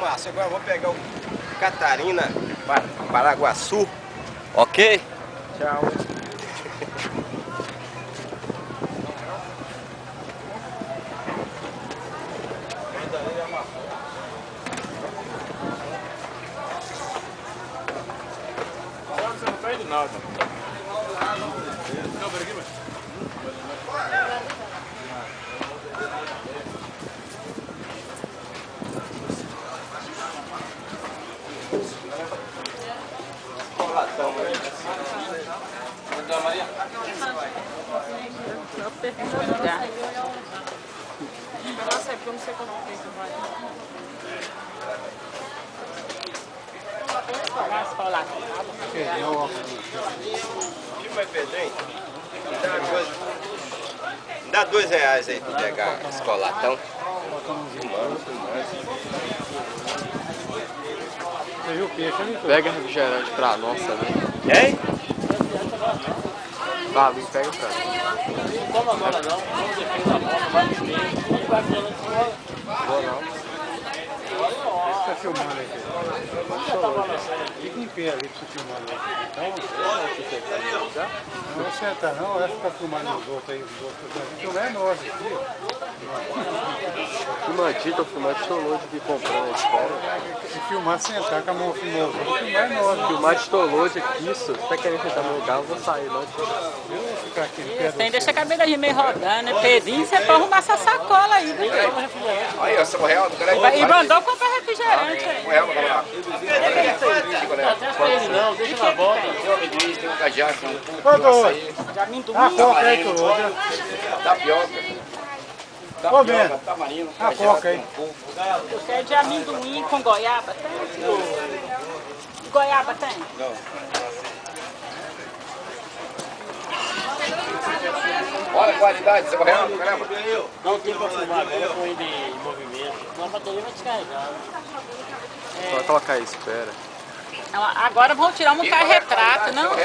Márcio, agora eu vou pegar o Catarina para Paraguaçu. Ok? Tchau. Você não perde nada. Não, pera aqui, mas... Maria? Eu perdi meu lugar. Nossa, é porque eu não sei como é que vai. Que vai perder, hein? Dá R$2 aí pra pegar esse colatão. Você viu o peixe ali? Pega refrigerante pra nós também. Hein? Tá, me pega pra mim. Não toma agora não, vamos defender a bola, vai beber. Ele vai falando de fora. Vou não. Você tá filmando aí, fica em pé ali pra você filmar ali. Então, não vou sentar não, vai ficar filmando os outros aí, os outros. Filmar é nós aqui, Filmantito, filmante tollode que comprou na escola. se filmar sentar com a mão filmou os outros, filmar é nós. Filmante tollode aqui, isso. Você tá querendo sentar no lugar, eu vou sair, não. Eu vou ficar aqui em pé. Tem, deixa a cabeça de meio rodando, né? Pedrinho, você pode arrumar essa sacola aí, viu? Aí, ó, R$1 do cara. E mandou comprar refrigerante aí. R$1 pra lá. Não, deixa na volta. Tem um amendoim, tem um cajaço, tem um Ô, doido. açaí, De amendoim. A coca aí, tollode. tapioca. Ô, Bento, Tamarino, a coca aí. Eu quero de amendoim com goiaba, tem? Goiaba tem? Não. Olha a qualidade, R$1 do caramba. Não tem pra filmar agora com ele em movimento. Senão a bateria vai descarregar. Vai colocar aí, espera. Agora vamos tirar um carro retrato, não?